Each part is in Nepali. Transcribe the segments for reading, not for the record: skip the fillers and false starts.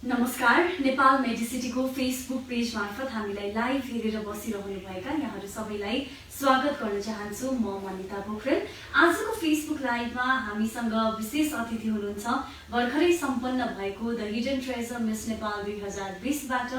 नमस्कार। नेपाल मेडिसिटीको फेसबुक पेज मार्फत हामीलाई लाइभ हेरेर बसिरहनुभएका यहाँहरू सबैलाई स्वागत गर्न चाहन्छु। म मनिता पोखरेल। आजको फेसबुक लाइभमा हामीसँग विशेष अतिथि हुनुहुन्छ भर्खरै सम्पन्न भएको the hidden treasure miss Nepal 2020बाट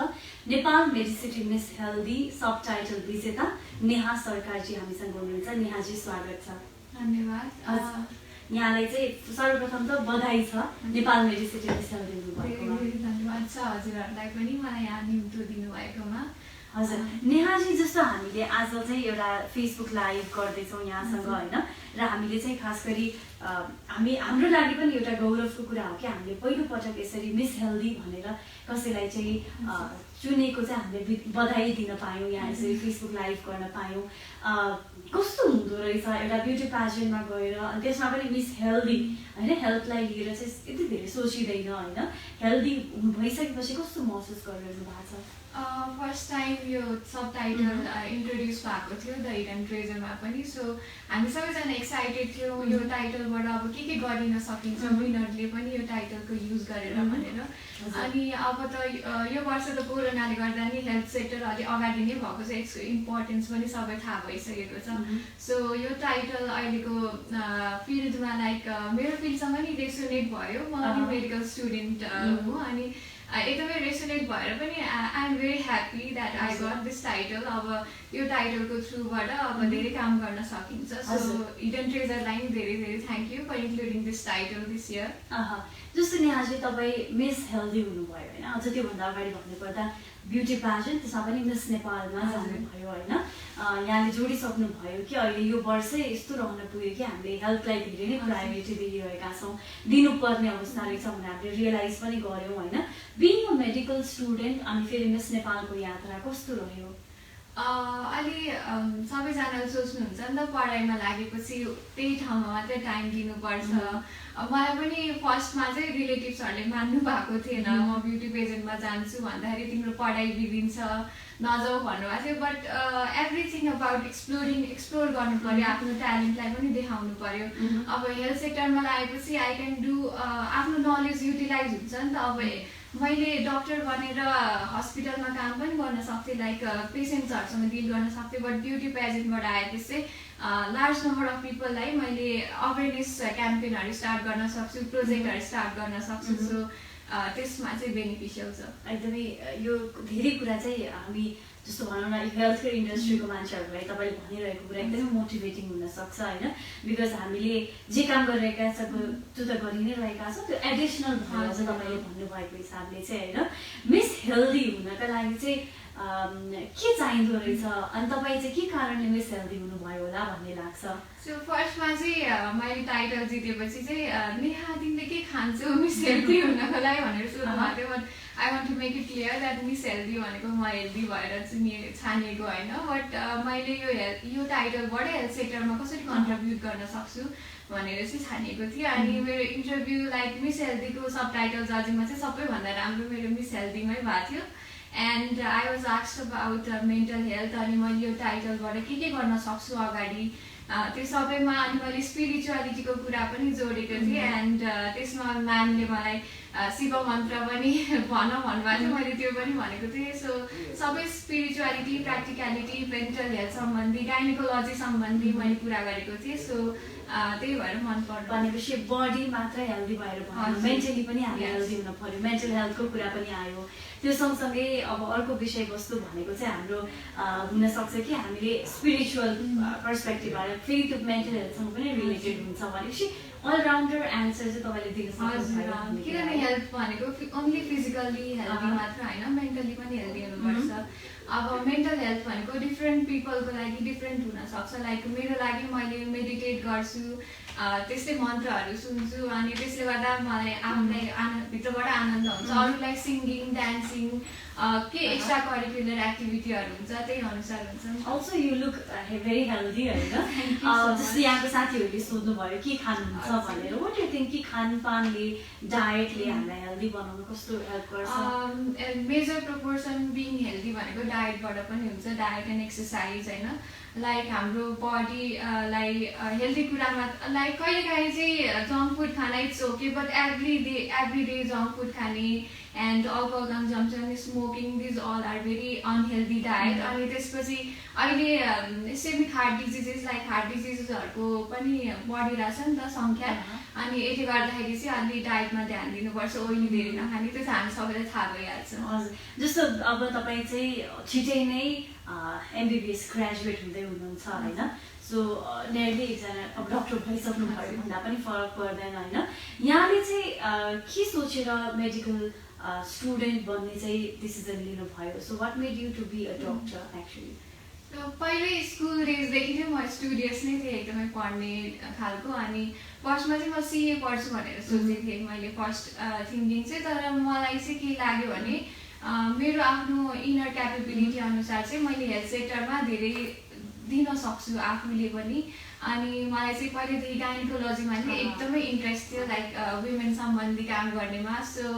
Nepal Medicity miss healthy subtitle विजेता नेहा सरकारजी हामीसँग हुनुहुन्छ। नेहाजी स्वागत छ। धन्यवाद। यहाँलाई चाहिँ सर्वप्रथम त बधाई छ नेपाल मेडिसिटी मिस हेल्दी हुनुभएकोमा। धन्यवाद छ हजुरहरूलाई पनि मलाई यहाँ निम्तो दिनुभएकोमा। हजुर, नेहाजी जस्तो हामीले आज चाहिँ एउटा फेसबुक लाइभ गर्दैछौँ यहाँसँग होइन, र हामीले चाहिँ खास गरी हाम्रो लागि पनि एउटा गौरवको कुरा हो कि हामीले पहिलोपटक यसरी मिस हेल्दी भनेर कसैलाई चाहिँ चुनेको चाहिँ हामीले बधाई दिन पायौँ, यहाँ यसरी फेसबुक लाइभ गर्न पायौँ। कस्तो हुँदो रहेछ एउटा ब्युटी प्याजेन्टमा गएर, अनि त्यसमा पनि मिस हेल्दी होइन, हेल्थलाई लिएर चाहिँ यति धेरै सोचिँदैन होइन, हेल्दी भइसकेपछि कस्तो महसुस गरिरहनु भएको छ? फर्स्ट टाइम यो सब टाइटल इन्ट्रोड्युस भएको थियो द हिडन ट्रेजरमा पनि, सो हामी सबैजना एक्साइटेड थियौँ यो टाइटलबाट अब के गरिन सकिन्छ विनरले पनि यो टाइटलको युज गरेर भनेर। अनि अब त यो वर्ष त कोरोनाले गर्दा नि हेल्थ सेक्टर अलि अगाडि नै भएको छ, यसको इम्पोर्टेन्स पनि सबै थाहा भइसकेको छ। सो यो टाइटल अहिलेको फिल्डमा लाइक मेरो फिल्डसँग नि रेसोनेट भयो। म पनि मेडिकल स्टुडेन्ट हो, अनि एकदमै रेसोनेट भएर पनि I am very happy that I got this title. अब यो टाइटलको थ्रुबाट अब धेरै काम गर्न सकिन्छ। सो हिडन ट्रेजरलाई नि धेरै धेरै thank you for including this title this year. जस्तो नेहाजी तपाईँ मिस हेल्दी हुनुभयो होइन, अझ त्योभन्दा अगाडि भन्नुपर्दा ब्युटी प्याजेन्ट त्यसमा पनि मिस नेपालमा जानुभयो होइन, यहाँले जोडिसक्नुभयो कि अहिले यो वर्षै यस्तो रहन पुग्यो कि हामीले हेल्थलाई धेरै नै प्रायोरिटी दिइरहेका छौँ, दिनुपर्ने अवस्था रहेछ भनेर हामीले रियलाइज पनि गऱ्यौँ होइन। बिङ अ मेडिकल स्टुडेन्ट अनि फेरि मिस नेपालको यात्रा कस्तो रह्यो? अलि सबैजनाले सोच्नुहुन्छ नि त पढाइमा लागेपछि त्यही ठाउँमा मात्रै टाइम दिनुपर्छ। मलाई पनि फर्स्टमा चाहिँ रिलेटिभ्सहरूले मान्नु भएको थिएन, म ब्युटी पेजेन्टमा जान्छु भन्दाखेरि तिम्रो पढाइ बिग्रिन्छ नजाऊ भन्नुभएको थियो। बट एभ्रिथिङ अबाउट एक्सप्लोर गर्नु पऱ्यो, आफ्नो ट्यालेन्टलाई पनि देखाउनु पऱ्यो। अब हेल्थ सेक्टरमा लागेपछि आई क्यान डु आफ्नो नलेज युटिलाइज हुन्छ नि त। अब मैले डक्टर बनेर हस्पिटलमा काम पनि गर्न सक्थेँ, लाइक पेसेन्ट्सहरूसँग डिल गर्न सक्थेँ। बट ब्युटी पेजेन्टबाट आएपछि चाहिँ लार्ज नम्बर अफ पिपललाई मैले अवेरनेस क्याम्पेनहरू स्टार्ट गर्न सक्छु, प्रोजेक्टहरू स्टार्ट गर्न सक्छु। सो त्यसमा चाहिँ बेनिफिसियल छ एकदमै। यो धेरै कुरा चाहिँ हामी जस्तो भनौँ न हेल्थ केयर इन्डस्ट्रीको मान्छेहरूलाई तपाईँले भनिरहेको कुरा एकदमै मोटिभेटिङ हुनसक्छ होइन, बिकज हामीले जे काम गरिरहेका छ त्यो त गरि नै रहेका छौँ, त्यो एडिसनल भएर चाहिँ तपाईँले भन्नुभएको हिसाबले चाहिँ होइन मिस हेल्दी हुनका लागि चाहिँ के चाहिँदो रहेछ, अनि तपाईँ चाहिँ के कारणले मिस हेल्दी हुनुभयो होला भन्ने लाग्छ? सो फर्स्टमा चाहिँ मैले टाइटल जितेपछि चाहिँ नेहा तिमीले के खान्छौ मिस हेल्दी हुनको लागि भनेर सोध्नु भएको थियो। But I want to make it clear that Miss Healthy भनेको म हेल्दी भएर चाहिँ छानिएको होइन। बट मैले यो टाइटलबाट हेल्थ सेक्टरमा कसरी कन्ट्रिब्युट गर्न सक्छु भनेर चाहिँ छानिएको थिएँ। अनि मेरो इन्टरभ्यू लाइक मिस हेल्दीको सब टाइटल जजिङमा चाहिँ सबैभन्दा राम्रो मेरो मिस हेल्दीमै भएको थियो। And I was asked about mental health, अनि मैले यो टाइटलबाट के गर्न सक्छु अगाडि त्यो सबैमा। अनि मैले स्पिरिचुअलिटीको कुरा पनि जोडेको थिएँ, एन्ड त्यसमा म्यामले मलाई शिव मन्त्र पनि भन्नुभएको थियो, मैले त्यो पनि भनेको थिएँ। सो सबै स्पिरिचुअलिटी, प्र्याक्टिकलिटी, मेन्टल हेल्थ सम्बन्धी, गाइनिकोलोजी सम्बन्धी मैले कुरा गरेको थिएँ। सो त्यही भएर मन पर्छ। भनेपछि बडी मात्रै हेल्दी भएर भयो, मेन्टली पनि हामी हेल्दी हुन पर्यो, मेन्टल हेल्थको कुरा पनि आयो। त्यो सँगसँगै अब अर्को विषयवस्तु भनेको चाहिँ हाम्रो हुनसक्छ कि हामीले स्पिरिचुअल पर्सपेक्टिभबाट फेरि त्यो मेन्टल हेल्थसँग पनि रिलेटेड हुन्छ भनेपछि अलराउन्डर एन्सर चाहिँ तपाईँले दिन सक्नुहुन्छ। किनभने हेल्थ भनेको ओन्ली फिजिकल्ली हेल्दी मात्र होइन, मेन्टली पनि हेल्दी हुनुपर्छ। अब मेन्टल हेल्थ भनेको डिफ्रेन्ट पिपलको लागि डिफ्रेन्ट हुनसक्छ। लाइक मेरो लागि मैले मेडिटेट गर्छु, त्यस्तै मन्त्रहरू सुन्छु, अनि त्यसले गर्दा मलाई आफूलाई भित्रबाट आनन्द हुन्छ। अरूलाई सिङ्गिङ, डान्सिङ, के एक्स्ट्रा करिकुलर एक्टिभिटीहरू हुन्छ त्यही अनुसार हुन्छ। Also you look very healthy होइन, जस्तै यहाँको साथीहरूले सोध्नुभयो के खानुहुन्छ भनेर, वाट यु थिङ्क कि खानपानले डायटले हामीलाई हेल्दी बनाउनु कस्तो हेल्प गर्छ? मेजर प्रोपोर्सन बिङ हेल्दी भनेको डायटबाट पनि हुन्छ, डायट एन्ड एक्सर्साइज होइन। लाइक हाम्रो बडीलाई हेल्दी कुरामा लाइक लाइक कहिलेकाहीँ चाहिँ जङ्क फुड खाना it's okay but every day junk food खाने and alcohol consumption smoking these all are very unhealthy diet अनि त्यसपछि अहिले सेमिक हार्ट डिजिजेस लाइक हार्ट डिजिजेसहरूको पनि बढिरहेछ नि त सङ्ख्या अनि यसले गर्दाखेरि चाहिँ अलि डायटमा ध्यान दिनुपर्छ ओइली धेरै नखाने त्यो चाहिँ हामी सबैलाई थाहा भइहाल्छ हजुर जस्तो अब तपाईँ चाहिँ छिटै नै MBBS ग्रेजुएट हुँदै हुनुहुन्छ होइन सो नेयरली एकजना अब डक्टर भइसक्नु भयो भन्दा पनि फरक पर्दैन होइन यहाँले चाहिँ के सोचेर मेडिकल स्टुडेन्ट बन्ने चाहिँ डिसिजन लिनुभयो so what made you to be a doctor actually पहिल्यै स्कुल डेजदेखि नै म स्टुडियस नै थिएँ एकदमै पढ्ने खालको अनि फर्स्टमा चाहिँ म CA पढ्छु भनेर सोचेको थिएँ मैले फर्स्ट थिङ्किङ चाहिँ तर मलाई चाहिँ के लाग्यो भने मेरो आफ्नो इनर क्यापेबिलिटी अनुसार चाहिँ मैले हेल्थ सेक्टरमा धेरै दिन सक्छु आफूले पनि अनि मलाई चाहिँ पहिलेदेखि गाइनोकोलोजीमा चाहिँ एकदमै इन्ट्रेस्ट थियो लाइक वुमेन सम्बन्धी काम गर्नेमा सो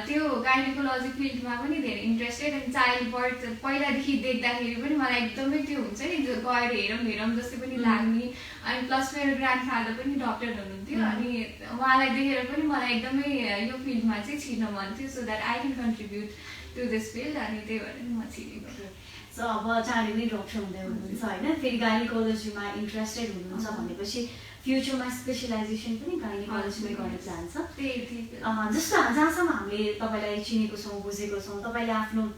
त्यो गाइनोकोलोजी फिल्डमा पनि धेरै इन्ट्रेस्टेड अनि चाइल्ड बर्थ पहिलादेखि देख्दाखेरि पनि मलाई एकदमै त्यो हुन्छ नि गएर हेरौँ जस्तै पनि लाग्ने अनि प्लस मेरो ग्रान्डफादर पनि डक्टर हुनुहुन्थ्यो अनि उहाँलाई देखेर पनि मलाई एकदमै यो फिल्डमा चाहिँ छिर्न मन थियो so that I can contribute to this field अनि त्यही भएर म छिरेको सो अब चाँडै नै डक्टर हुँदै हुनुहुन्छ होइन फेरि गाइनोकोलोजीमा इन्ट्रेस्टेड हुनुहुन्छ भनेपछि फ्युचरमा स्पेसलाइजेसन पनि गाइनोकोलोजीमै गर्न चाहन्छ जस्तो जहाँसम्म हामीले तपाईँलाई चिनेको छौँ बुझेको छौँ तपाईँले आफ्नो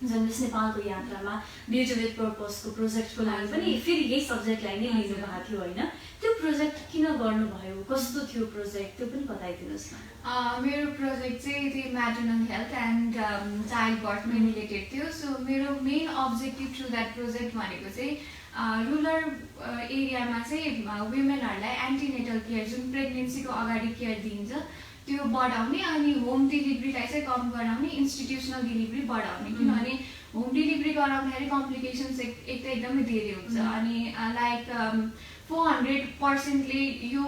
जुन मिस नेपालको यात्रामा ब्युटी विथ पर्पसको प्रोजेक्टको लागि पनि फेरि यही सब्जेक्टलाई नै लिनु भएको थियो होइन त्यो प्रोजेक्ट किन गर्नुभयो कस्तो थियो प्रोजेक्ट त्यो पनि बताइदिनुहोस् न मेरो प्रोजेक्ट चाहिँ त्यो म्याटर्नल हेल्थ एन्ड चाइल्ड बर्थमै रिलेटेड थियो सो मेरो main objective through that project भनेको चाहिँ रुरल एरियामा चाहिँ वुमेनहरूलाई एन्टिनेटल केयर जुन प्रेग्नेन्सीको अगाडि केयर दिइन्छ त्यो बढाउने अनि होम डेलिभरीलाई चाहिँ कम गराउने इन्स्टिट्युसनल डेलिभरी बढाउने किनभने होम डेलिभरी गराउँदाखेरि कम्प्लिकेसन्स एक त एकदमै धेरै हुन्छ अनि लाइक 400%ले यो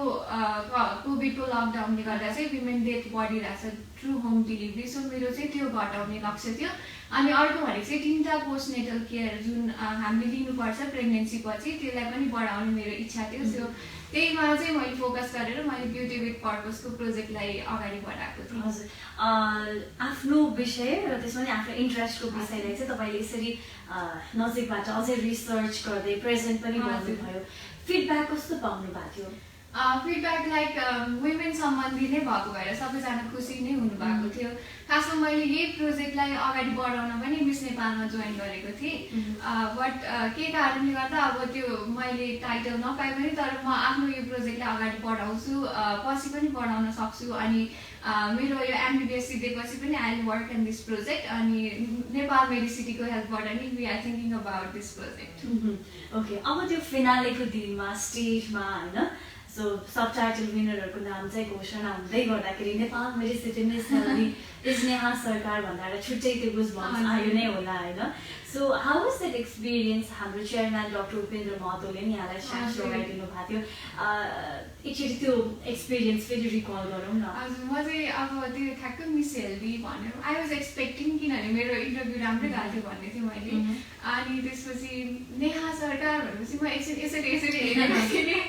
कोभिडको लकडाउनले गर्दा चाहिँ वुमेन डेथ बढिरहेछ थ्रु होम डेलिभरी सो मेरो चाहिँ त्यो घटाउने लक्ष्य थियो अनि अर्को भनेको चाहिँ 3टा पोस्टनेटल केयर जुन हामीले लिनुपर्छ प्रेग्नेन्सी पछि त्यसलाई पनि बढाउने मेरो इच्छा थियो सो त्यहीमा चाहिँ मैले फोकस गरेर मैले ब्युटी विथ पर्पसको प्रोजेक्टलाई अगाडि बढाएको थिएँ हजुर आफ्नो विषय र त्यसमा नि आफ्नो इन्ट्रेस्टको विषयलाई चाहिँ तपाईँले यसरी नजिकबाट अझै रिसर्च गर्दै प्रेजेन्ट पनि गर्नुभयो फिडब्याक कस्तो पाउनु भएको थियो फिडब्याक लाइक वुमेन सम्बन्धी नै भएको भएर सबैजना खुसी नै हुनुभएको थियो खासमा मैले यही प्रोजेक्टलाई अगाडि बढाउन पनि मिस नेपालमा जोइन गरेको थिएँ बट के कारणले गर्दा अब त्यो मैले टाइटल नपाए पनि तर म आफ्नो यो प्रोजेक्टलाई अगाडि बढाउँछु पछि पनि बढाउन सक्छु अनि मेरो यो MBBS सिधेपछि पनि I will work in this project अनि नेपाल मेडिसिटीको हेल्पबाट नि we are thinking about this project okay अब त्यो फिनालेको दिनमा स्टेजमा होइन सो सब टाइटल विनरहरूको नाम चाहिँ घोषणा हुँदै गर्दाखेरि Nepal Medicity miss healthy is Neha सरकार भन्दा एउटा छुट्टै त्यो गुजबम्स आयो नै होला होइन so how was that experience हाम्रो चेयरम्यान डाक्टर उपेन्द्र महतोले नि यहाँलाई सास लगाइदिनु भएको थियो एकचोटि त्यो एक्सपिरियन्स फेरि रिकल गरौँ न हजुर म चाहिँ अब त्यो ठ्याक्कै मिस हेल्दी भनेर आई वाज एक्सपेक्टिङ किनभने मेरो इन्टरभ्यू राम्रै गएको थियो भन्ने थियो मैले अनि त्यसपछि नेहा सरकार भनेपछि म यसरी हेरेको थिएँ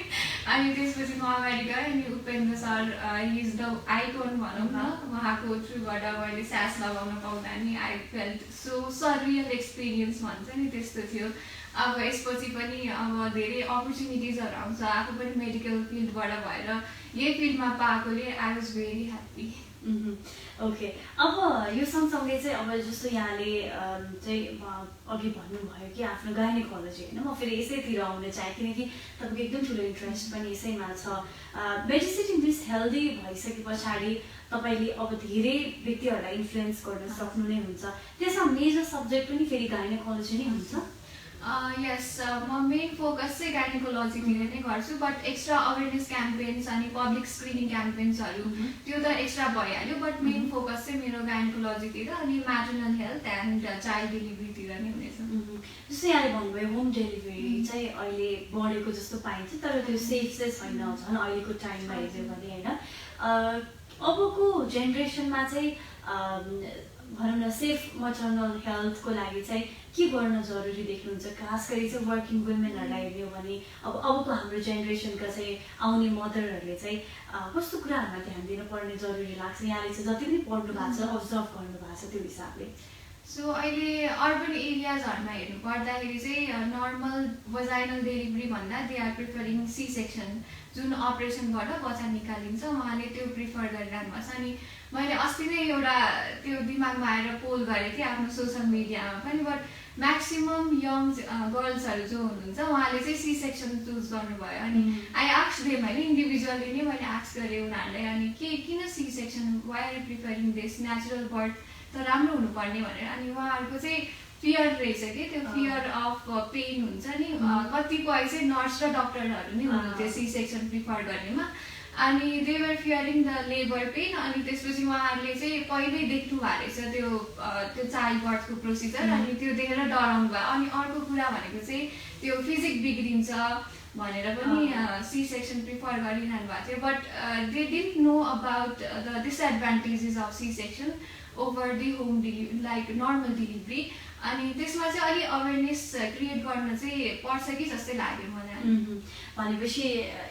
अनि त्यसपछि म अगाडि गएँ अनि Upendra sir he is the icon भनौँ न उहाँको थ्रुबाट मैले सास लगाउन पाउँदा नि I felt so surreal experience भन्छ नि त्यस्तो थियो अब यसपछि पनि अब धेरै अपर्च्युनिटिजहरू आउँछ आफू पनि मेडिकल फिल्डबाट भएर यही फिल्डमा पाएकोले I was very happy okay अब यो सँगसँगै चाहिँ अब जस्तो यहाँले चाहिँ अघि भन्नुभयो कि आफ्नो गाइनोकोलोजी होइन म फेरि यसैतिर आउन चाहेँ किनकि तपाईँको एकदम ठुलो इन्ट्रेस्ट पनि यसैमा छ मेडिसिटी मिस हेल्दी भइसके पछाडि तपाईँले अब धेरै व्यक्तिहरूलाई इन्फ्लुएन्स गर्न सक्नु नै हुन्छ त्यसमा मेजर सब्जेक्ट पनि फेरि गाइनोकोलोजी नै हुन्छ यस म मेन फोकस चाहिँ गाइनोकोलोजीतिर नै गर्छु बट एक्स्ट्रा अवेरनेस क्याम्पेन्स अनि पब्लिक स्क्रिनिङ क्याम्पेन्सहरू त्यो त एक्स्ट्रा भइहाल्यो बट मेन फोकस चाहिँ मेरो गाइनोकोलोजीतिर अनि म्याटर्नल हेल्थ एन्ड चाइल्ड डेलिभरीतिर नै हुनेछ जस्तै यहाँले भन्नुभयो होम डेलिभरी चाहिँ अहिले बढेको जस्तो पाइन्छ तर त्यो सेफ चाहिँ छैन झन् अहिलेको टाइममा हेऱ्यो भने होइन अबको जेनेरेसनमा चाहिँ भनौँ न सेफ मटर्नल हेल्थको लागि चाहिँ के गर्न जरुरी देख्नुहुन्छ? खास गरी चाहिँ वर्किङ वुमेनहरूलाई हेर्ने हो भने अबको हाम्रो जेनेरेसनका चाहिँ आउने मदरहरूले चाहिँ कस्तो कुराहरूमा ध्यान दिनुपर्ने जरुरी लाग्छ? यहाँले चाहिँ जति पनि पढ्नु भएको छ, अब्जर्भ गर्नु भएको छ, त्यो हिसाबले। सो अहिले अर्बन एरियाजहरूमा हेर्नु पर्दाखेरि चाहिँ नर्मल वजाइनल डेलिभरी भन्दा they are preferring C section, जुन अपरेसनबाट बच्चा निकालिन्छ उहाँले त्यो प्रिफर गरिरहनु भएको छ। अनि मैले अस्ति नै एउटा त्यो दिमागमा आएर पोल गरेको थिएँ आफ्नो सोसियल मिडियामा पनि, बट म्याक्सिमम यङ गर्ल्सहरू जो हुनुहुन्छ उहाँले चाहिँ सी सेक्सन चुज गर्नुभयो। अनि आई आक्स देम होइन, इन्डिभिजुअली नै मैले आक्स गरेँ उनीहरूलाई, अनि किन C section, why are preferring this, natural birth त राम्रो हुनुपर्ने भनेर। अनि उहाँहरूको चाहिँ फियर रहेछ कि त्यो फियर अफ पेन हुन्छ नि, कतिपय चाहिँ नर्स र डक्टरहरू नै हुनुहुन्थ्यो सी सेक्सन प्रिफर गर्नेमा। अनि they were fearing the labour pain. अनि त्यसपछि उहाँहरूले चाहिँ पहिल्यै देख्नु भएको रहेछ त्यो चाइल्ड बर्थको प्रोसिजर, अनि त्यो देखेर डराउनु भयो। अनि अर्को कुरा भनेको चाहिँ त्यो फिजिक बिग्रिन्छ भनेर पनि सी सेक्सन प्रिफर गरिरहनु भएको थियो, but they didn't know about the disadvantages of C section over the home delivery like normal delivery. अनि त्यसमा चाहिँ अलि अवेरनेस क्रिएट गर्न चाहिँ पर्छ कि जस्तै लाग्यो मलाई। भनेपछि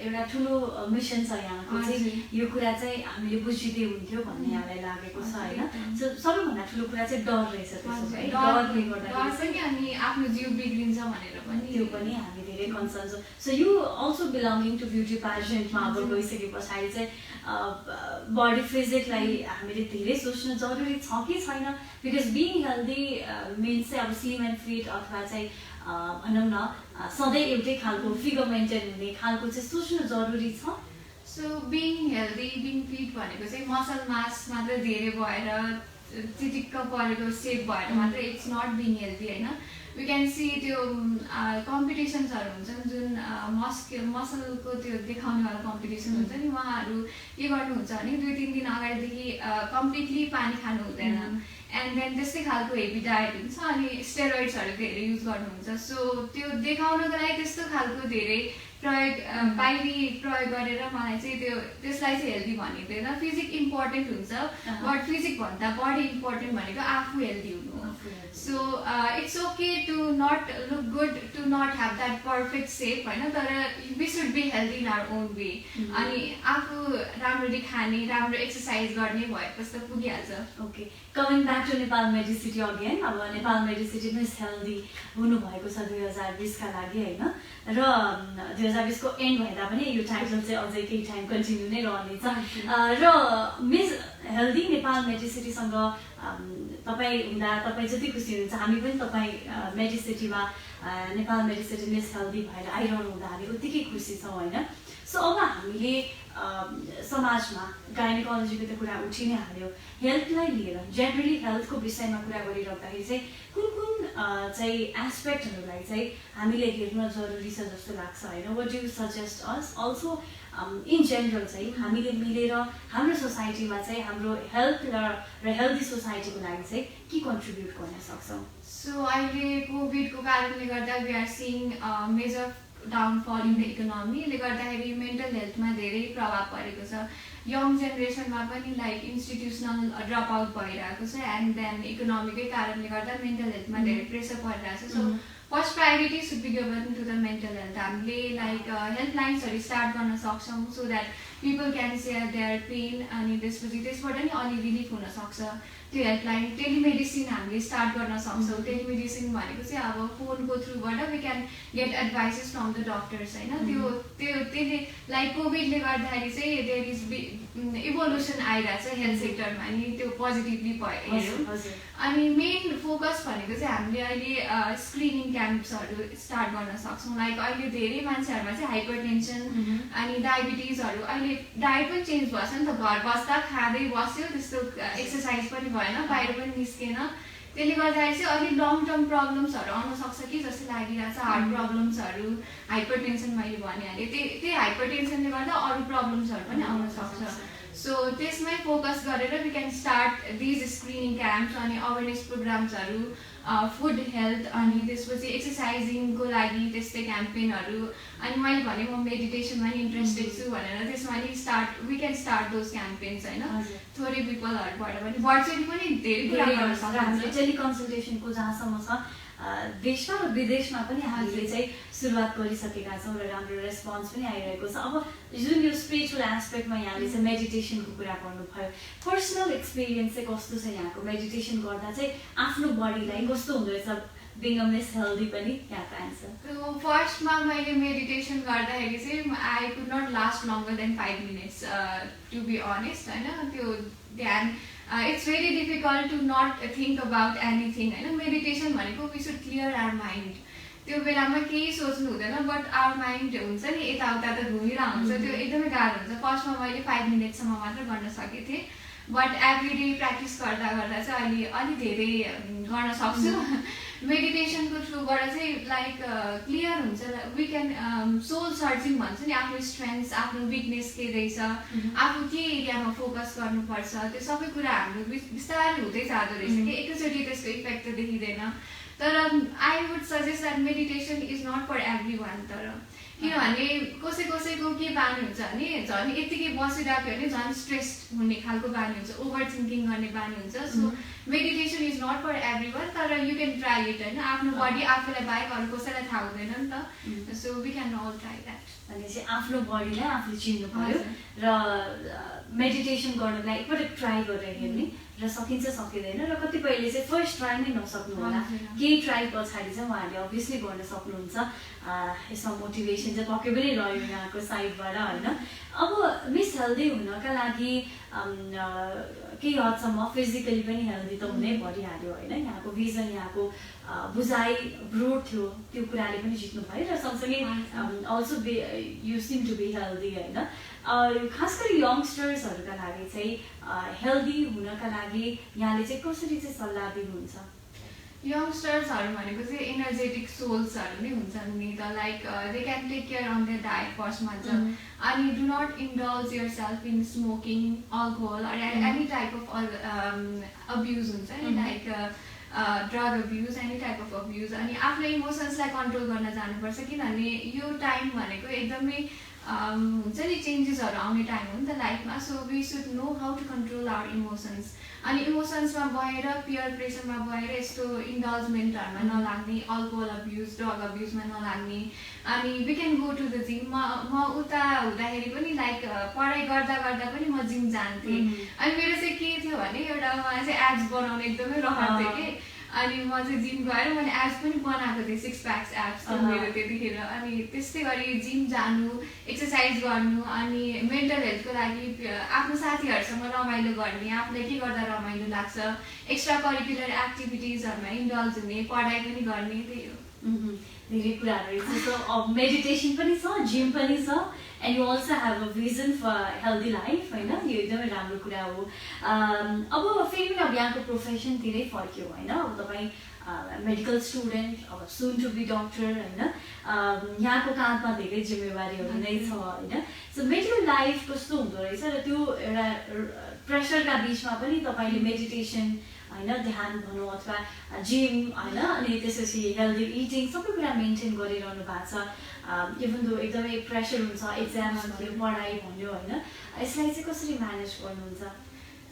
एउटा ठुलो मिसन छ यहाँको चाहिँ, यो कुरा चाहिँ हामीले बुझिदिए हुन्थ्यो भन्ने यहाँलाई लागेको छ होइन। सो सबैभन्दा ठुलो कुरा चाहिँ डर रहेछ, डरले गर्दाखेरि अनि आफ्नो जिउ बिग्रिन्छ भनेर पनि त्यो पनि हामी धेरै कन्सर्न छ। So you also belonging to beauty पेजेन्टमा अब गइसके पछाडि चाहिँ बडी फिजिकलाई हामीले धेरै सोच्नु जरुरी छ कि छैन? बिकज बिङ हेल्दी मिन्स चाहिँ अब स्लिम एन्ड फिट अथवा चाहिँ भनौँ न सधैँ एउटै खालको फिगर मेन्टेन हुने खालको चाहिँ सोच्नु जरुरी छ। So being healthy, being fit भनेको चाहिँ मसल मास मात्र धेरै भएर चिटिक्क परेको सेप भएर मात्र इट्स नट बिङ हेल्दी होइन। वी क्यान सी त्यो कम्पिटिसन्सहरू हुन्छन् जुन मसलको त्यो देखाउनेवाला कम्पिटिसन हुन्छ नि, उहाँहरू के गर्नुहुन्छ भने 2-3 दिन अगाडिदेखि कम्प्लिटली पानी खानु हुँदैन, एन्ड देन त्यस्तै खालको हेभी डायट हुन्छ, अनि स्टेरोइड्सहरू धेरै युज गर्नुहुन्छ। सो त्यो देखाउनको लागि त्यस्तो खालको धेरै बाहिरी प्रयोग गरेर मलाई चाहिँ त्यसलाई चाहिँ हेल्दी भनिँदैन। फिजिक इम्पोर्टेन्ट हुन्छ, बट फिजिक भन्दा बढी इम्पोर्टेन्ट भनेको आफू हेल्दी हुनु हो। So it's okay to not look good, to not have that perfect shape होइन, तर we should be healthy in our own way. अनि आफू राम्ररी खाने, राम्रो एक्सर्साइज गर्ने भएपछि त पुगिहाल्छ। Okay, coming back to Nepal Mediciti again. अब नेपाल मेडिसिटी मिस हेल्दी हुनुभएको छ 2020 का लागि होइन, र 2020 को एन्ड भएदा पनि यो टाइटल चाहिँ अझै केही टाइम कन्टिन्यू नै रहनेछ। र मिस हेल्दी नेपाल मेडिसिटीसँग तपाईँ हुँदा तपाईँ जति खुसी हुनुहुन्छ, हामी पनि तपाईँ मेडिसिटीमा नेपाल मेडिसिटी मिस हेल्दी भएर आइरहनु हुँदा हामी उत्तिकै खुसी छौँ होइन। सो अब हामीले समाजमा गाइनेकोलोजीको त कुरा उठि नै हाल्यो, हेल्थलाई लिएर जेनरली हेल्थको विषयमा कुरा गरिराख्दाखेरि चाहिँ कुन चाहिँ एस्पेक्टहरूलाई चाहिँ हामीले हेर्न जरुरी छ जस्तो लाग्छ होइन? What do you suggest us also in general चाहिँ हामीले मिलेर हाम्रो सोसाइटीमा चाहिँ हाम्रो हेल्थ र हेल्दी सोसाइटीको लागि चाहिँ के कन्ट्रिब्युट गर्न सक्छौँ? सो अहिले कोभिडको कारणले गर्दा we are seeing major downfall in the इकोनोमीले गर्दाखेरि मेन्टल हेल्थमा धेरै प्रभाव परेको छ। यङ जेनेरेसनमा पनि लाइक इन्स्टिट्युसनल ड्रप आउट भइरहेको छ, एन्ड देन इकोनोमीकै कारणले गर्दा मेन्टल हेल्थमा धेरै प्रेसर परिरहेको छ। So first priority should be given to the mental health. हामीले लाइक हेल्पलाइन्सहरू स्टार्ट गर्न सक्छौँ so that people can share their pain, अनि त्यसपछि त्यसबाट नि अलि रिलिफ हुनसक्छ। त्यो हेल्पलाइन टेलिमेडिसिन हामीले स्टार्ट गर्न सक्छौँ। टेलिमेडिसिन भनेको चाहिँ अब फोनको थ्रुबाट we can get advices from the doctors होइन। त्यसले लाइक कोभिडले गर्दाखेरि चाहिँ देयर इज इभोल्युसन आइरहेछ हेल्थ सेक्टरमा, अनि त्यो पोजिटिभली हेऱ्यौँ। अनि मेन फोकस भनेको चाहिँ हामीले अहिले स्क्रिनिङ क्याम्प्सहरू स्टार्ट गर्न सक्छौँ। लाइक अहिले धेरै मान्छेहरूमा चाहिँ हाइपरटेन्सन अनि डायबिटिजहरू, अहिले डायट पनि चेन्ज भएको छ नि त, घर बस्दा खाँदै बस्यो, त्यस्तो एक्सर्साइज पनि भएन, बाहिर पनि निस्केन, त्यसले गर्दाखेरि चाहिँ अलि लङ टर्म प्रब्लम्सहरू आउन सक्छ कि जस्तो लागिरहेछ। हार्ट प्रब्लम्सहरू, हाइपरटेन्सन मैले भनिहालेँ, त्यही हाइपरटेन्सनले गर्दा अरू प्रब्लम्सहरू पनि आउन सक्छ। सो त्यसमै फोकस गरेर we can start these screening camps अनि अवेरनेस प्रोग्राम्सहरू, फुड हेल्थ, अनि त्यसपछि एक्सर्साइजिङको लागि त्यस्तै क्याम्पेनहरू, अनि मैले भने म मेडिटेसनमा नि इन्ट्रेस्टेड छु भनेर त्यसमा नि we can start those campaigns होइन। थोरै पिपलहरूबाट पनि भर्चुअली पनि धेरै कुरा गर्न सक्छ। हामीले टेलिकन्सल्टेसनको जहाँसम्म छ देशमा र विदेशमा पनि हामीले चाहिँ सुरुवात गरिसकेका छौँ र राम्रो रेस्पोन्स पनि आइरहेको छ। अब जुन यो स्पिरिचुअल एस्पेक्टमा यहाँले चाहिँ मेडिटेसनको कुरा गर्नुभयो, पर्सनल एक्सपिरियन्स चाहिँ कस्तो छ यहाँको? मेडिटेसन गर्दा चाहिँ आफ्नो बडीलाई कस्तो हुँदो रहेछ? बिङ अ मिस हेल्दी पनि यहाँको एन्सर। फर्स्टमा मैले मेडिटेसन गर्दाखेरि चाहिँ I could not last longer than 5 minutes to be honest होइन। त्यो ध्यान it's very difficult to not think about anything होइन। मेडिटेसन भनेको we should clear our mind. त्यो बेलामा केही सोच्नु हुँदैन, बट आवर माइन्ड हुन्छ नि यताउता त घुमिरहेको हुन्छ, त्यो एकदमै गाह्रो हुन्छ। फर्स्टमा मैले 5 minutesसम्म मात्र गर्न सकेको थिएँ, बट एभ्री डे प्र्याक्टिस गर्दा गर्दा चाहिँ अहिले अलिक धेरै गर्न सक्छु। मेडिटेसनको थ्रुबाट चाहिँ लाइक क्लियर हुन्छ, वी क्यान सोल सर्चिङ भन्छ नि, आफ्नो स्ट्रेन्थ आफ्नो विकनेस के रहेछ, आफू के एरियामा फोकस गर्नुपर्छ, त्यो सबै कुरा हाम्रो बिस्तारै हुँदै जाँदो रहेछ कि एकैचोटि त्यसको इफेक्ट त देखिँदैन। तर I would suggest that meditation is not for everyone. तर किनभने कसैको के बानी हुन्छ भने झन् यत्तिकै बसिरहेको भने झन् स्ट्रेस हुने खालको बानी हुन्छ, ओभर थिङ्किङ गर्ने बानी हुन्छ। So meditation is not for everyone, तर यु क्यान ट्राई इट होइन। आफ्नो बडी आफूलाई बाहेक अरू कसैलाई थाहा हुँदैन नि त। So we can all try that. भनेपछि आफ्नो बडीलाई आफूले चिन्नु पर्यो र मेडिटेसन गर्नुलाई एकपल्ट ट्राई गरेर हेर्ने र सकिन्छ सकिँदैन, र कतिपयले चाहिँ फर्स्ट ट्राई नै नसक्नु होला, केही ट्राई पछाडि चाहिँ उहाँहरूले अभियसली गर्न सक्नुहुन्छ। यसमा मोटिभेसन चाहिँ पक्कै पनि रह्यो यहाँको साइडबाट होइन। अब मिस हेल्दी हुनका लागि केही हदसम्म फिजिकली पनि हेल्दी त हुनै परिहाल्यो होइन। यहाँको भिजन यहाँको बुझाइ ब्रोड थियो, त्यो कुराले पनि जित्नु भयो र सँगसँगै also you seem to be healthy होइन। खास गरी यङ्स्टर्सहरूका लागि चाहिँ हेल्दी हुनका लागि यहाँले चाहिँ कसरी चाहिँ सल्लाह दिनुहुन्छ? यङ्स्टर्सहरू भनेको चाहिँ एनर्जेटिक सोल्सहरू नै हुन्छन् नि त। Like they can take care on their diet फर्स्टमा छ, अनि do not indulge yourself in smoking, alcohol or any type of abuse हुन्छ नि, like drug abuse, any type of abuse. अनि आफ्नो इमोसन्सलाई कन्ट्रोल गर्न जानुपर्छ, किनभने यो टाइम भनेको एकदमै हुन्छ नि चेन्जेसहरू आउने टाइम हो नि त लाइफमा। So we should know how to control our emotions. अनि इमोसन्समा भएर पियर प्रेसरमा भएर यस्तो इन्डल्जमेन्टहरूमा नलाग्ने, अल्कोहल अब्युज ड्रग अब्युजमा नलाग्ने। अनि we can go to the gym. म उता हुँदाखेरि पनि लाइक पढाइ गर्दा गर्दा पनि म जिम जान्थेँ। अनि मेरो चाहिँ के थियो भने एउटा मलाई चाहिँ एब्स बनाउने एकदमै रहर थियो कि, अनि म चाहिँ जिम गएर मैले एब्स पनि बनाएको थिएँ, 6 packs एब्स थियो मेरो त्यतिखेर। अनि त्यस्तै गरी जिम जानु, एक्सर्साइज गर्नु, अनि मेन्टल हेल्थको लागि आफ्नो साथीहरूसँग रमाइलो गर्ने, आफूलाई के गर्दा रमाइलो लाग्छ, एक्स्ट्रा करिकुलर एक्टिभिटिजहरूमा इन्डल्ज हुने, पढाइ पनि गर्ने, त्यही हो। धेरै कुराहरू रहेछ। सो मेडिटेसन पनि छ, जिम पनि छ, and you also have a vision for healthy life होइन। यो एकदमै राम्रो कुरा हो। अब फेरि पनि अब यहाँको प्रोफेसनतिरै फर्क्यो होइन। अब तपाईँ मेडिकल स्टुडेन्ट, अब सुन टु बी डक्टर होइन। यहाँको काँधमा धेरै जिम्मेवारीहरू नै छ होइन। सो मेडिकल लाइफ कस्तो हुँदो रहेछ र त्यो एउटा प्रेसरका बिचमा पनि तपाईँले मेडिटेसन होइन, ध्यान भनौँ अथवा जिम होइन, अनि त्यसपछि हेल्दी इटिङ सबै कुरा मेन्टेन गरिरहनु भएको छ। इभन दो एकदमै प्रेसर हुन्छ, एक्जाम भन्यो, पढाइ भन्यो होइन, यसलाई चाहिँ कसरी म्यानेज गर्नुहुन्छ?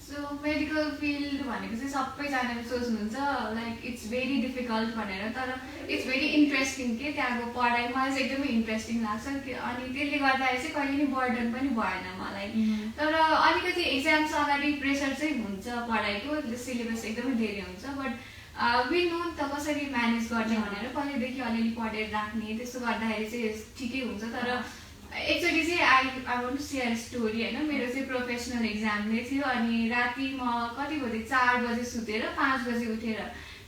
सो मेडिकल फिल्ड भनेको चाहिँ सबैजनाले सोच्नुहुन्छ लाइक इट्स भेरी डिफिकल्ट भनेर, तर इट्स भेरी इन्ट्रेस्टिङ के त्यहाँको पढाइ मलाई चाहिँ एकदमै इन्ट्रेस्टिङ लाग्छ। अनि त्यसले गर्दाखेरि चाहिँ कहिले पनि बर्डन पनि भएन मलाई। तर अलिकति एक्जाम्स अगाडि प्रेसर चाहिँ हुन्छ पढाइको, सिलेबस एकदमै धेरै हुन्छ, बट वी नो त कसरी म्यानेज गर्ने भनेर पहिल्यैदेखि अलिअलि पढेर राख्ने, त्यस्तो गर्दाखेरि चाहिँ ठिकै हुन्छ। तर एकचोटि चाहिँ I want to share story होइन। मेरो चाहिँ प्रोफेसनल एक्जाम नै थियो, अनि राति म कति बजे 4 बजे सुतेर 5 बजे उठेर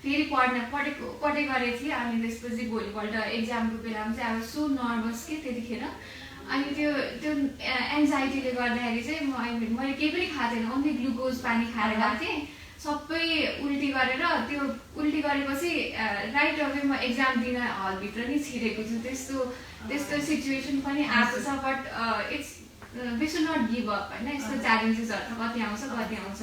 फेरि पढेको गरेको थिएँ। अनि त्यसपछि भोलिपल्ट एक्जामको बेलामा चाहिँ अब सो नर्भस के त्यतिखेर। अनि त्यो एन्जाइटीले गर्दाखेरि चाहिँ मैले केही पनि खाएको थिएन, ओन्ली ग्लुकोज पानी खाएर गएको थिएँ। सबै उल्टी गरेर त्यो उल्टी गरेपछि राइट अवे म एक्जाम दिन हलभित्र नै छिरेको छु। त्यस्तो सिचुएसन पनि आएको छ, but it's we should not give up हैन यस्तो च्यालेन्जेसहरु कति आउँछ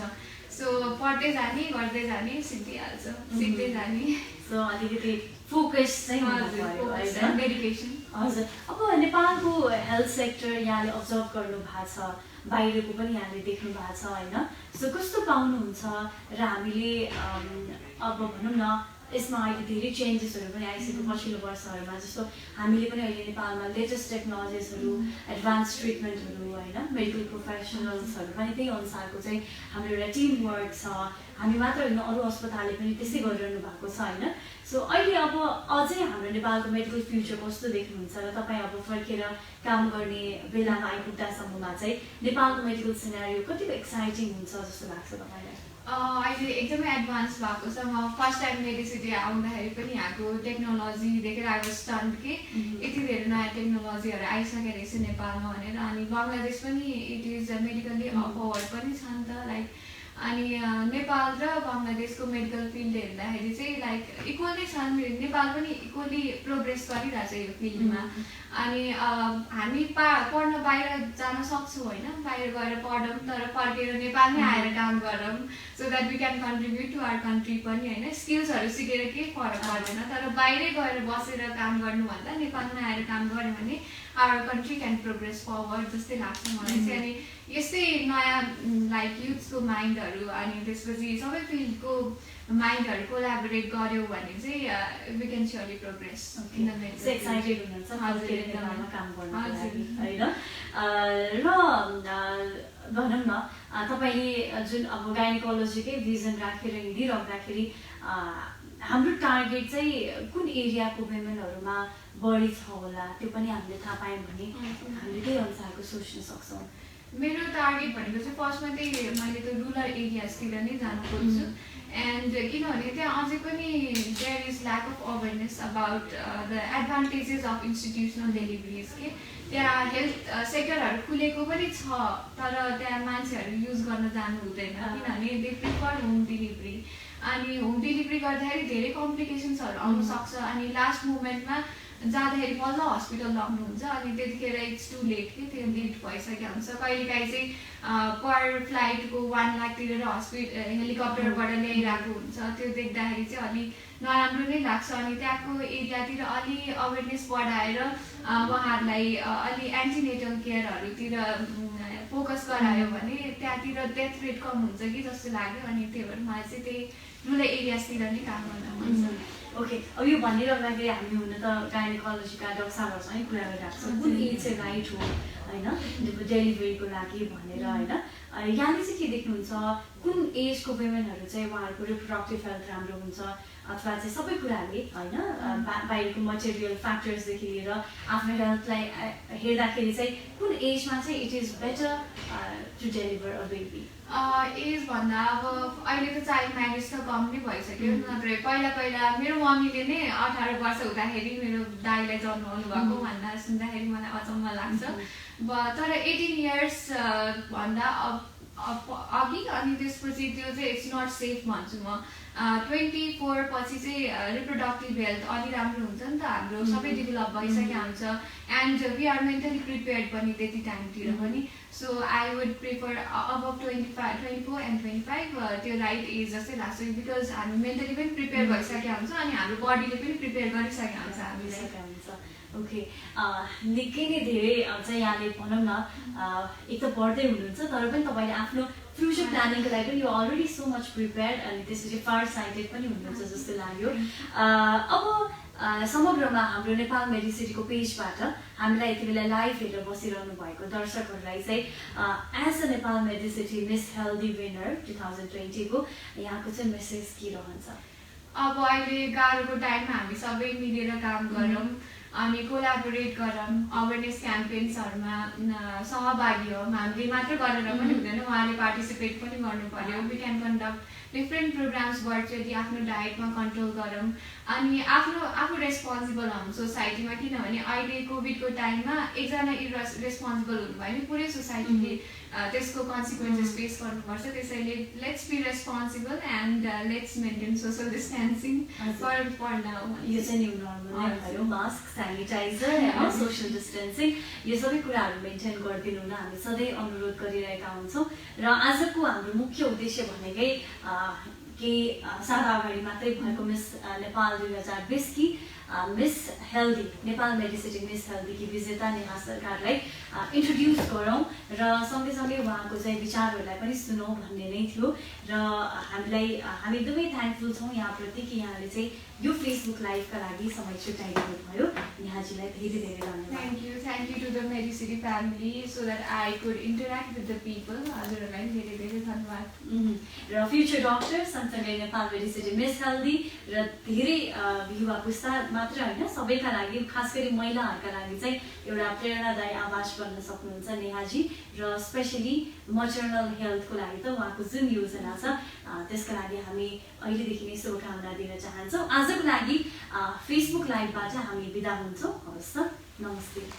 सो पढ्दै जाने गर्दै जाने सिक्दै जाने सो अलिकति फोकस चाहिँ हुनु पर्यो हैन डेडिकेसन हजुर अब नेपालको हेल्थ सेक्टर यहाँले अब्जर्भ गर्नु भएको छ बाहिरको पनि यहाँले देख्नु भएको छ हैन सो कस्तो पाउनुहुन्छ र हामीले अब भनौँ न यसमा अहिले धेरै चेन्जेसहरू पनि आइसकेको पछिल्लो वर्षहरूमा जस्तो हामीले पनि अहिले नेपालमा लेटेस्ट टेक्नोलोजिसहरू एडभान्स ट्रिटमेन्टहरू होइन मेडिकल प्रोफेसनल्सहरू पनि त्यही अनुसारको चाहिँ हाम्रो एउटा टिम वर्क छ हामी मात्र होइन अरू अस्पतालले पनि त्यसै गरिरहनु भएको छ होइन सो अहिले अब अझै हाम्रो नेपालको मेडिकल फ्युचर कस्तो देख्नुहुन्छ र तपाईँ अब फर्केर काम गर्ने बेलामा आइपुग्दासम्ममा चाहिँ नेपालको मेडिकल सिनारियो कतिको एक्साइटिङ हुन्छ जस्तो लाग्छ तपाईँलाई अहिले एकदमै एडभान्स भएको छ म फर्स्ट टाइम मेडिसिटी आउँदाखेरि पनि यहाँको टेक्नोलोजी देखेर आई वाज स्टन्ड कि यति धेरै नयाँ टेक्नोलोजीहरू आइसकेको रहेछ नेपालमा भनेर अनि बङ्गलादेश पनि इट इज मेडिकल्ली अपवर्ड पनि छ नि त लाइक अनि नेपाल र बङ्गलादेशको मेडिकल फिल्ड हेर्दाखेरि चाहिँ लाइक इक्वली छन् नेपाल पनि इक्वली प्रोग्रेस गरिरहेछ यो फिल्डमा अनि हामी पढ्न बाहिर जान सक्छौँ होइन बाहिर गएर पढौँ तर फर्केर नेपालमै आएर काम गरौँ so that we can contribute to our country पनि होइन स्किल्सहरू सिकेर केही फरक पर्दैन तर बाहिरै गएर बसेर काम गर्नुभन्दा नेपालमै आएर काम गऱ्यो भने our country can progress forward जस्तै लाग्छ मलाई चाहिँ अनि यस्तै नयाँ लाइक युथ्सको माइन्डहरू अनि त्यसपछि सबै फिल्डको माइन्डहरू कोलाबोरेट गर्यो भने चाहिँ we can surely progress excited हुनुहुन्छ नेपालमा काम गर्नको लागि होइन र भनौँ न तपाईँले जुन अब गाइनोकोलोजीकै भिजन राखेर हिँडिरहँदाखेरि हाम्रो टार्गेट चाहिँ कुन एरियाको वुमेनहरूमा बढी छ होला त्यो पनि हामीले थाहा पायौँ भने हामीले त्यही अनुसारको सोच्न सक्छौँ मेरो टार्गेट भनेको चाहिँ फर्स्टमा चाहिँ मैले त रुरल एरियाजतिर नै जानु खोज्छु एन्ड किनभने त्यहाँ अझै पनि there is lack of awareness about the advantages of institutional deliveries के त्यहाँ हेल्थ सेक्टरहरू खुलेको पनि छ तर त्यहाँ मान्छेहरू युज गर्न जानु हुँदैन किनभने दे प्रिफर होम डेलिभरी अनि होम डेलिभरी गर्दाखेरि धेरै कम्प्लिकेसन्सहरू आउन सक्छ अनि लास्ट मोमेन्टमा जाँदाखेरि बल्ल हस्पिटल लग्नुहुन्छ अनि त्यतिखेर इट्स टु लेट कि त्यो लेट भइसकेको हुन्छ कहिलेकाहीँ चाहिँ पर फ्लाइटको 1 लाख तिरेर हेलिकप्टरबाट ल्याइरहेको हुन्छ त्यो देख्दाखेरि चाहिँ अलि नराम्रो नै लाग्छ अनि त्यहाँको एरियातिर अलि अवेरनेस बढाएर उहाँहरूलाई अलि एन्टिनेटल केयरहरूतिर फोकस गरायो भने त्यहाँतिर डेथ रेट कम हुन्छ कि जस्तो लाग्यो अनि त्यही भएर मलाई चाहिँ त्यही रुरल एरियाजतिर नै काम गर्न मन छ ओके अब यो भनिरहँदाखेरि हामी हुन त गाइनोकोलोजीका डाक्टर साहबहरूसँगै कुरा गरिरहेको छौँ कुन एज चाहिँ राइट हो होइन डेलिभरीको लागि भनेर होइन यहाँले चाहिँ के देख्नुहुन्छ कुन एजको वुमेनहरू चाहिँ उहाँहरूको रिप्रोडक्टिभ हेल्थ राम्रो हुन्छ अथवा चाहिँ सबै कुराले होइन बाहिरको मटेरियल फ्याक्टर्सदेखि लिएर आफ्नो हेल्थलाई हेर्दाखेरि चाहिँ कुन एजमा चाहिँ it is better to deliver a baby age भन्दा अब अहिले त चाइल्ड म्यारेज त कम नै भइसक्यो नत्र पहिला मेरो मम्मीले नै 18 वर्ष हुँदाखेरि मेरो दाइलाई जन्माउनु भएको भन्दा सुन्दाखेरि मलाई अचम्म लाग्छ तर 18 इयर्स भन्दा अघि अनि त्यसपछि त्यो चाहिँ इट्स नट सेफ भन्छु म 24 पछि चाहिँ रिप्रोडक्टिभ हेल्थ अलि राम्रो हुन्छ नि त हाम्रो सबै डेभलप भइसकेको हुन्छ and we are mentally prepared पनि त्यति टाइमतिर पनि so I would prefer above 24 and 25 त्यो राइट एज जस्तै लाग्छ बिकज हामी मेन्टली पनि प्रिपेयर भइसकेको हुन्छ अनि हाम्रो बडीले पनि प्रिपेयर गरिसकेको हुन्छ हामीलाई ओके निकै नै धेरै चाहिँ यहाँले भनौँ न एक त पढ्दै हुनुहुन्छ तर पनि तपाईँले आफ्नो फ्युचर प्लानिङको लागि पनि यो अलरेडी सो मच प्रिपेयर्ड अनि त्यसपछि फार साइटेड पनि हुनुहुन्छ जस्तो लाग्यो अब समग्रमा हाम्रो नेपाल मेडिसिटीको पेजबाट हामीलाई यति बेला लाइभ हेरेर बसिरहनु भएको दर्शकहरूलाई चाहिँ as a Nepal Medicity miss Healthy winner 2020 को यहाँको चाहिँ मेसेज के रहन्छ अब अहिले गाह्रोको टाइममा हामी सबै मिलेर काम गरौँ अनि कोलाबोरेट गरौँ अवेरनेस क्याम्पेन्सहरूमा सहभागी हौँ हामीले मात्र गरेर पनि हुँदैन उहाँले पार्टिसिपेट पनि गर्नु पर्यो we can conduct different programs virtually आफ्नो डायटमा कन्ट्रोल गरौँ अनि आफू रेस्पोन्सिबल हौँ सोसाइटीमा किनभने अहिले कोभिडको टाइममा एकजना रेस्पोन्सिबल हुनुभयो भने पुरै सोसाइटीले त्यसको कन्सिक्वेन्सेस फेस गर्नुपर्छ। त्यसैले let's be responsible and let's maintain social distancing for now. यो चाहिँ न्यू नर्मल नै भयो। मास्क, सेनिटाइजर होइन, सोसियल डिस्टेन्सिङ यो सबै कुराहरू मेन्टेन गरिदिनु हुन हामी सधैँ अनुरोध गरिरहेका हुन्छौँ। र आजको हाम्रो मुख्य उद्देश्य भनेकै केही साता अगाडि मात्रै भएको मिस नेपाल 2020 की miss healthy Nepal Medicity miss हेल्दीकी विजेता नेहा सरकारलाई इन्ट्रोड्युस गरौँ र सँगै उहाँको चाहिँ विचारहरूलाई पनि सुनौँ भन्ने नै थियो। र हामी एकदमै थ्याङ्कफुल छौँ यहाँप्रति कि यहाँले चाहिँ यो फेसबुक लाइभका लागि समय छुट्याइदिनु भयो। नेहाजीलाई धेरै धेरै धन्यवाद। Thank you to the Mediciti family so that I could interact with the people. हजुरहरूलाई धेरै धेरै धन्यवाद। र फ्युचर डक्टर सँगसँगै नेपाल मेडिसिटी मिस हेल्दी र धेरै युवा पुस्ता मात्र होइन सबैका लागि, खास गरी महिलाहरूका लागि चाहिँ एउटा प्रेरणादायी आवाज बन्न सक्नुहुन्छ नेहाजी। र स्पेसली मटर्नल हेल्थको लागि त उहाँको जुन योजना छ त्यसका लागि हामी अहिलेदेखि नै शुभकामना दिन चाहन्छौँ। आजको लागि फेसबुक लाइभबाट हामी बिदा हुन्छौँ। हवस् त, नमस्ते।